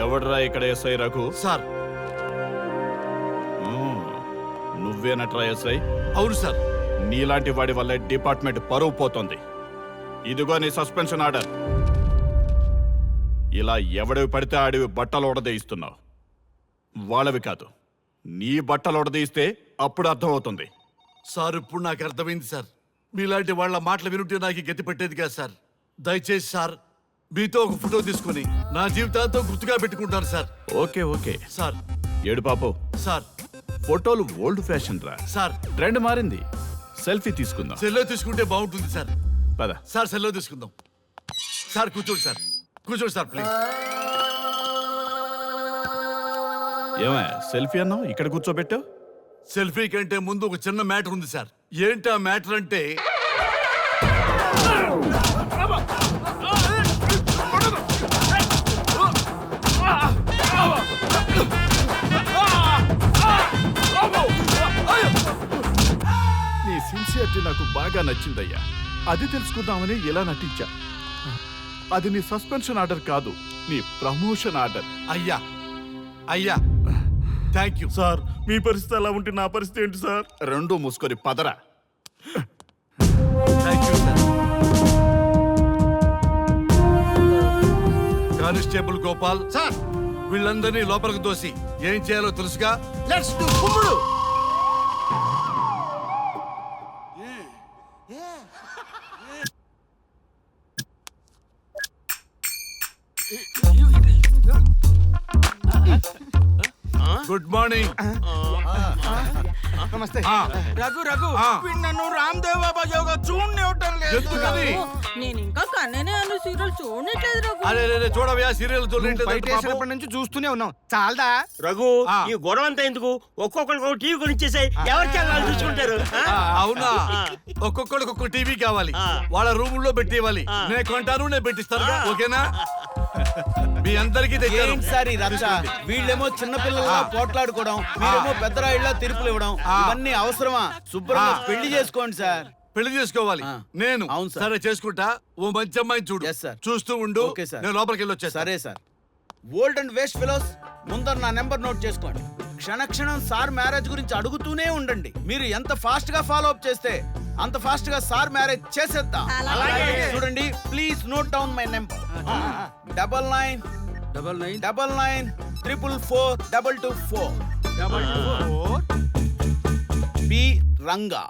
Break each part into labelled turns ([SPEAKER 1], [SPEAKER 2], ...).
[SPEAKER 1] ఎవడ్రా ఇక్కడ SI Raghu?
[SPEAKER 2] Sir.
[SPEAKER 1] నువ్వేనట్రా SI?
[SPEAKER 2] అవును సార్.
[SPEAKER 1] నీలాంటి వాడి వల్లే డిపార్ట్మెంట్ పరువు పోతుంది. ఇదిగో నీ సస్పెన్షన్ ఆర్డర్. ఇలా ఎవడివి పడితే ఆడివి బట్టలు ఉడదీయిస్తున్నావు. వాళ్ళవి కాదు, నీ బట్టలు ఉడదీయిస్తే అప్పుడు అర్థమవుతుంది.
[SPEAKER 2] సార్ ఇప్పుడు నాకు అర్థమైంది సార్. మీలాంటి వాళ్ళ మాటలు వినుంటే నాకు గతి పెట్టేది కాదు సార్. దయచేసి సార్ మీతో ఒక ఫోటో తీసుకుని నా జీవితాంతో గుర్తుగా పెట్టుకుంటాను సార్.
[SPEAKER 1] Okay okay
[SPEAKER 2] sir.
[SPEAKER 1] ఏడు పాపం
[SPEAKER 2] సార్.
[SPEAKER 1] ఫోటోలు ఓల్డ్ ఫ్యాషన్ రా
[SPEAKER 2] సార్.
[SPEAKER 1] ట్రెండ్ మారింది. సెల్ఫీ తీసుకుందాం.
[SPEAKER 2] సెల్లో తీసుకుంటే బాగుంటుంది సార్.
[SPEAKER 1] పద
[SPEAKER 2] సార్ సెల్లో తీసుకుందాం. సార్ కూర్చోండి సార్. కూర్చోండి సార్ ప్లీజ్.
[SPEAKER 1] ఏమా సెల్ఫీ అన్నావు, ఇక్కడ కూర్చోబెట్టావు?
[SPEAKER 2] సెల్ఫీ కంటే ముందు ఒక చిన్న మ్యాటర్ ఉంది సార్. ఏంటి ఆ మ్యాటర్ అంటే
[SPEAKER 1] నీ సిన్సియరిటీ నాకు బాగా నచ్చిందయ్యా. అది తెలుసుకుందామని ఇలా నటించా. అది నీ సస్పెన్షన్ ఆర్డర్ కాదు, నీ ప్రమోషన్ ఆర్డర్.
[SPEAKER 2] అయ్యా అయ్యా థ్యాంక్ యూ
[SPEAKER 1] సార్. మీ పరిస్థితి అలా ఉంటే నా పరిస్థితి ఏంటి సార్? రెండు మూసుకొని పదరా.
[SPEAKER 2] Thank you sir. Constable Gopal
[SPEAKER 3] sir.
[SPEAKER 2] వీళ్ళందరినీ లోపలికి తోసి ఏం చేయాలో తెలుసుగా.
[SPEAKER 3] లెట్స్ డు కుమ్ముడు.
[SPEAKER 2] Good morning.
[SPEAKER 3] నమస్తే.
[SPEAKER 4] రఘు రఘు వీడు నన్ను రామ్ దేవ్ బాబా యోగా చూడనివ్వటం లేదు.
[SPEAKER 2] ఎందుకని?
[SPEAKER 5] నేను ఇంకా కన్ననే అను సీరియల్ చూడట్లేదు రఘు.
[SPEAKER 2] అరే చూడవయ్యా సీరియల్
[SPEAKER 3] బయట వేసినప్పటి నుంచి చూస్తూనే ఉన్నాం. చాలదా?
[SPEAKER 4] రఘు ఈ గొడవ అంతా ఎందుకు? ఒక్కొక్కరికి టీవీ కొనిచ్చేసాయి. ఎవరి ఛానల్ చూసుకుంటారు.
[SPEAKER 2] అవునా? ఒక్కొక్కడికి ఒక్కొక్క టీవీ కావాలి. వాళ్ళ రూమ్ లో పెట్టివ్వాలి. నేను కొంటాను, నేను పెట్టిస్తాను. ఓకేనా? మీ అందరికీ తెచ్చాను.
[SPEAKER 6] సార్ వీళ్ళేమో చిన్నపిల్లల పోట్లాడుకోవడం, మీరేమో పెద్దరాయిళ్ళ తీర్పులు ఇవ్వడం, ఇవన్నీ అవసరమా? శుభ్రంగా పెళ్లి చేసుకోండి సార్.
[SPEAKER 2] పెళ్లి చేసుకోవాలి నేను.
[SPEAKER 6] అవును సార్.
[SPEAKER 2] సరే చేసుకుంటా. ఓ మంచి అమ్మాయిని చూడు.
[SPEAKER 6] Yes, sir.
[SPEAKER 2] చూస్తూ ఉండు.
[SPEAKER 6] Okay, sir.
[SPEAKER 2] నేను లోపలికి వెళ్ళి వచ్చేస్తా.
[SPEAKER 6] సరే sir. Old and waste fellows, ముందర నా నెంబర్ నోట్ చేసుకోండి. క్షణక్షణం సార్ మ్యారేజ్ గురించి అడుగుతూనే ఉండండి. మీరు ఎంత ఫాస్ట్ గా ఫాలో అప్ చేస్తే అంత ఫాస్ట్ గా సార్ మ్యారేజ్ చేసేద్దాం. చూడండి, please note down my number. 9999442224 B Ranga.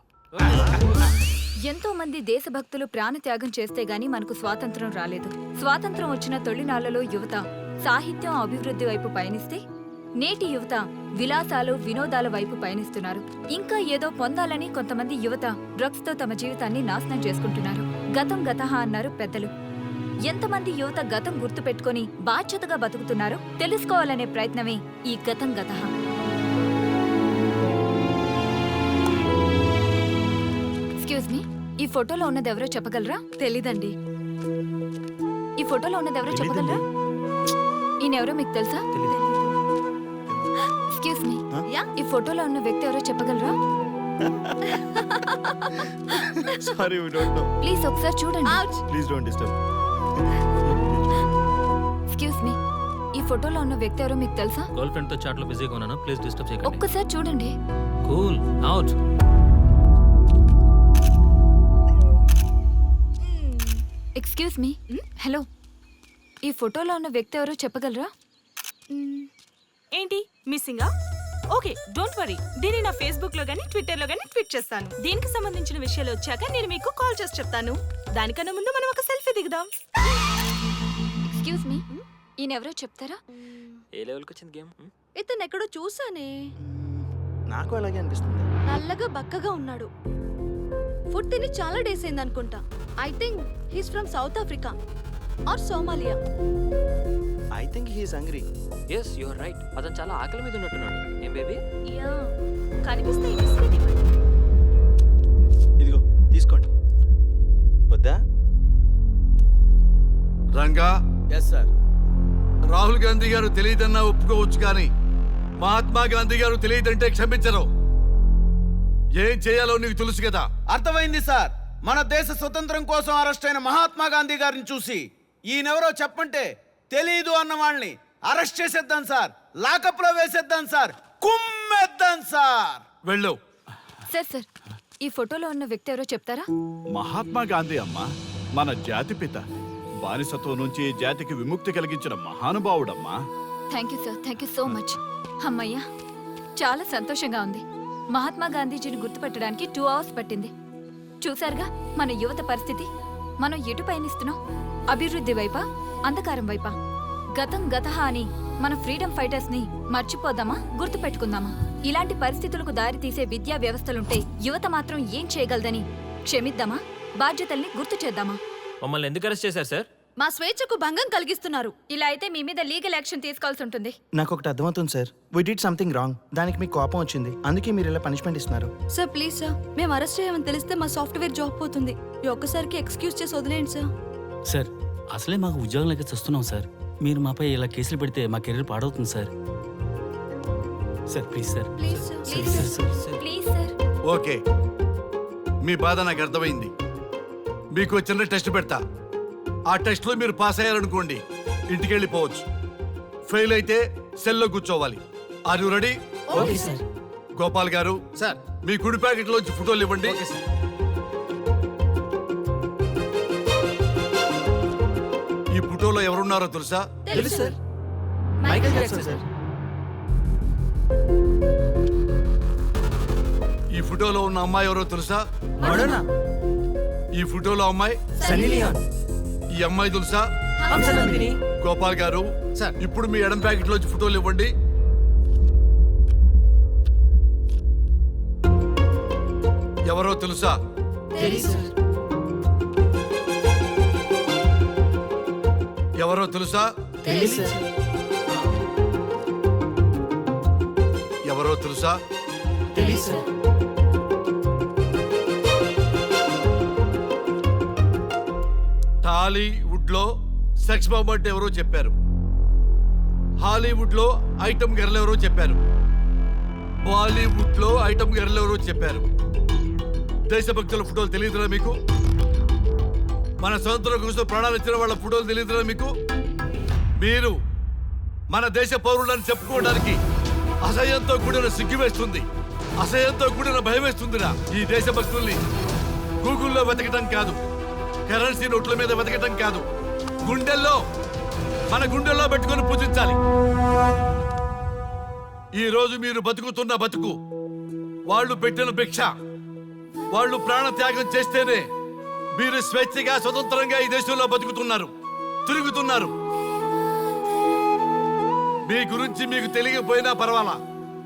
[SPEAKER 7] ఎంతో మంది దేశభక్తులు ప్రాణత్యాగం చేస్తే గాని మనకు స్వాతంత్రం రాలేదు. స్వాతంత్రం వచ్చిన తొలినాళ్లలో యువత సాహిత్యం అభివృద్ధి వైపు పయనిస్తే నేటి యువత విలాసాలు వినోదాల వైపు పయనిస్తున్నారు. ఇంకా ఏదో పొందాలని కొంతమంది యువత డ్రగ్స్ తో తమ జీవితాన్ని నాశనం చేసుకుంటున్నారు. గతం గతహ అన్నారు పెద్దలు. ఎంతమంది యువత గతం గుర్తు పెట్టుకుని బాధ్యతగా బతుకుతున్నారో తెలుసుకోవాలనే ప్రయత్నమే ఈ గతం గతహ. ఎక్స్క్యూజ్ మీ, ఈ ఫోటోలో ఉన్నది ఎవరో చెప్పగలరా? తెలీదండి. ఈ ఫోటోలో ఉన్నది ఎవరో చెప్పగలరా? ఈయనెవరో మీకు తెలుసా? ఎక్స్క్యూజ్ మీ, ఈ ఫోటోలో ఉన్న వ్యక్తి ఎవరో చెప్పగలరా?
[SPEAKER 1] Sorry, we don't know.
[SPEAKER 7] Please ఒకసారి చూడండి.
[SPEAKER 1] Please don't disturb.
[SPEAKER 7] Excuse me, ఈ ఫోటోలో ఉన్న వ్యక్తి ఎవరో మీకు తెలుసా?
[SPEAKER 8] గర్ల్ ఫ్రెండ్ తో చాట్ లో బిజీగా ఉన్నాను, ప్లీజ్ డిస్టర్బ్ చేయకండి.
[SPEAKER 7] ఒక్కసారి చూడండి.
[SPEAKER 8] Cool out.
[SPEAKER 7] Excuse me, hello, ఈ ఫోటోలో ఉన్న వ్యక్తి ఎవరో చెప్పగలరా?
[SPEAKER 5] ఏంటి మిస్సింగా? Okay, don't worry. దీన్ని నా ఫేస్బుక్ లో గానీ ట్విట్టర్ లో గానీ ట్వీట్ చేస్తాను. దీనికి సంబంధించిన విషయాలు వచ్చాక నేను మీకు కాల్ చేసి చెప్తాను. దానికన్నా ముందు మనం ఒక సెల్ఫీ దిగుదాం.
[SPEAKER 7] ఎక్స్క్యూజ్ మీ, ఈయన ఎవరో చెప్తారా?
[SPEAKER 8] ఏ లెవెల్కి వచ్చింది గేమ్?
[SPEAKER 5] ఇతను ఎక్కడో చూసానే.
[SPEAKER 6] నాకు అలాగే అనిపిస్తుంది.
[SPEAKER 5] నల్లగా బక్కగా ఉన్నాడు. ఫుడ్ తిని చాలా డేస్ అయింది అనుకుంటా. I think he's from south Africa or Somalia.
[SPEAKER 6] I think he is hungry.
[SPEAKER 8] yes you are right. అతను చాలా ఆకలి మీద ఉన్నట్టున్నాడు. ఏం బేబీ?
[SPEAKER 5] యా, కనిపిస్తే బిస్కెట్ ఇవ్వండి.
[SPEAKER 6] ఇదిగో తీసుకోండి. వద్దా?
[SPEAKER 2] రంగా.
[SPEAKER 6] Yes sir.
[SPEAKER 2] రాహుల్ గాంధీ గారు తెలియదన్నా ఒప్పుకోవచ్చు, కానీ మహాత్మా గాంధీ గారు తెలియదంటే క్షమించరు. ఏం చేయాలో నీకు తెలుసు కదా.
[SPEAKER 6] అర్థమైంది సార్. మన దేశ స్వతంత్రం కోసం అరెస్ట్ అయిన మహాత్మా గాంధీ గారిని చూసి ఈయనెవరో చెప్పంటే తెలీదు అన్న వాళ్ళని అరెస్ట్ చేసేద్దాం సార్, లాకప్ లో వేసేద్దాం సార్, కుమ్మేద్దాం సార్.
[SPEAKER 2] వెళ్ళు.
[SPEAKER 7] సార్ ఈ ఫోటోలో ఉన్న వ్యక్తి ఎవరో చెప్తారా?
[SPEAKER 1] మహాత్మా గాంధీ అమ్మా, మన జాతిపిత. బానిసత్వం నుంచి జాతికి విముక్తి కలిగించిన మహానుభావుడమ్మా.
[SPEAKER 7] Thank you sir, thank you so much. అమ్మయ్యా, చాలా సంతోషంగా ఉంది. మహాత్మా గాంధీజీని గుర్తుపట్టడానికి 2 అవర్స్ పట్టింది. చూసారుగా మన యువత పరిస్థితి. మనం ఎటు పయనిస్తున్నాం? అభివృద్ధి వైపా, అంధకారం వైపా? గతం గతహ అని మన ఫ్రీడమ్ ఫైటర్స్ ని మర్చిపోదామా, గుర్తుపెట్టుకుందామా? ఇలాంటి పరిస్థితులకు దారి తీసే విద్యా వ్యవస్థలుంటే యువత మాత్రం ఏం చేయగలదని క్షమిద్దామా, బాధ్యతల్ని గుర్తు చేద్దామా?
[SPEAKER 8] మమ్మల్ని ఎందుకు అరెస్ట్ చేశారు సార్?
[SPEAKER 7] మా స్వేచ్ఛకు భంగం కలిగిస్తున్నారు. ఇలా అయితే మీ మీద లీగల్ యాక్షన్ తీసుకోవాల్సి ఉంటుంది.
[SPEAKER 3] నాకు ఒకటి అర్థమవుతుంది sir, we did something wrong. దానికి మీకు కోపం వచ్చింది, అందుకే మీరు ఇలా పనిష్మెంట్ ఇస్తున్నారు.
[SPEAKER 9] సార్ ప్లీజ్ సార్, మేము అరెస్ట్ చేయమని తెలిస్తే మా సాఫ్ట్వేర్ జాబ్ పోతుంది. ఈ ఒక్కసారికి ఎక్స్క్యూజ్ చేసి వదిలేండి సార్.
[SPEAKER 10] సార్ అసలే మాకు ఉద్యోగం లేక చూస్తున్నాం సార్. మీరు మాపై ఇలా కేసులు పెడితే మా కెరీర్ పాడవుతుంది sir. Sir please sir.
[SPEAKER 9] Please sir.
[SPEAKER 7] Please sir.
[SPEAKER 2] Okay, మీ బాధ నాకు అర్థమైంది. మీకు చిన్న టెస్ట్ పెడతా. ఆ టెస్ట్లో మీరు పాస్ అయ్యారనుకోండి, ఇంటికి వెళ్ళిపోవచ్చు. ఫెయిల్ అయితే సెల్లో కూర్చోవాలి. Are you ready?
[SPEAKER 9] Okay sir.
[SPEAKER 2] Gopal గారు
[SPEAKER 6] సార్
[SPEAKER 2] మీ కుడి ప్యాకెట్ లోంచి ఫోటోలు ఇవ్వండి. ఈ ఫోటోలో ఎవరున్నారో తెలుసా?
[SPEAKER 9] తెలుసు సార్.
[SPEAKER 3] Michael Jackson sir.
[SPEAKER 2] ఈ ఫోటోలో ఉన్న అమ్మాయి ఎవరో తెలుసా?
[SPEAKER 3] మడోనా.
[SPEAKER 2] ఈ ఫోటోలో అమ్మాయి
[SPEAKER 3] సన్నీ లియోన్.
[SPEAKER 2] ఈ అమ్మాయి తెలుసా?
[SPEAKER 3] హంసనందిని.
[SPEAKER 2] గోపాల్ గారు
[SPEAKER 6] సార్.
[SPEAKER 2] ఇప్పుడు మీ ఎడం ప్యాకెట్ లోంచి ఫోటోలు ఇవ్వండి. ఎవరో తెలుసా?
[SPEAKER 9] తెలుసు సార్.
[SPEAKER 2] ఎవరో తెలుసా?
[SPEAKER 9] తెలుసు సార్.
[SPEAKER 2] ఎవరో తెలుసా?
[SPEAKER 9] తెలుసు సార్.
[SPEAKER 2] టాలీవుడ్ లో సెక్స్ బాంబ్ అంటే ఎవరో చెప్పారు. హాలీవుడ్ లో ఐటమ్ గర్ల్ ఎవరో చెప్పారు. బాలీవుడ్ లో ఐటమ్ గర్ల్ ఎవరో చెప్పారు. దేశభక్తుల ఫోటోలు తెలియదురా మీకు? మన స్వతంత్రం కోసం ప్రాణాలు ఇచ్చిన వాళ్ళ ఫోటోలు తెలియదురా మీకు? మీరు మన దేశ పౌరులని చెప్పుకోవడానికి అసహ్యంతో కూడిన సిగ్గు వేస్తుంది, అసహ్యంతో కూడిన భయం వేస్తుందిరా. ఈ దేశభక్తుల్ని గూగుల్లో వెతకటం కాదు, కరెన్సీ నోట్ల మీద వెతకటం కాదు, గుండెల్లో మన గుండెల్లో పెట్టుకొని పూజించాలి. ఈ రోజు మీరు బతుకుతున్న బతుకు వాళ్ళు పెట్టిన భిక్ష. వాళ్ళు ప్రాణ త్యాగం చేస్తేనే మీరు స్వేచ్ఛగా స్వతంత్రంగా ఈ దేశంలో బతుకుతున్నారు, తిరుగుతున్నారు. మీ గురించి మీకు తెలియకపోయినా పర్వాలా,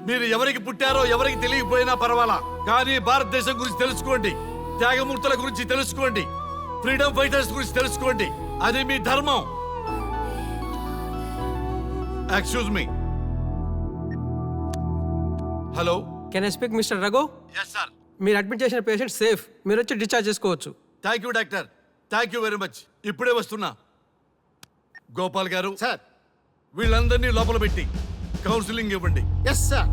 [SPEAKER 2] మీరు ఎవరికి పుట్టారో ఎవరికి తెలియకపోయినా పర్వాలా, కానీ భారతదేశం గురించి తెలుసుకోండి, త్యాగమూర్తుల గురించి తెలుసుకోండి, ఫ్రీడమ్ ఫైటర్స్ గురించి తెలుసుకోండి. అది మీ ధర్మం. Excuse me. Hello,
[SPEAKER 11] can I speak mister Raghu?
[SPEAKER 2] Yes sir.
[SPEAKER 11] మీరు అడ్మిట్ చేసిన పేషెంట్ సేఫ్, మీరు వచ్చి డిశ్చార్జ్ చేసుకోవచ్చు.
[SPEAKER 2] Thank you doctor, thank you very much. ఇప్పుడే వస్తున్నా. గోపాల్ గారు
[SPEAKER 6] సార్.
[SPEAKER 2] వీళ్ళందరినీ లోపల పెట్టి కౌన్సిలింగ్ ఇవ్వండి.
[SPEAKER 6] Yes sir.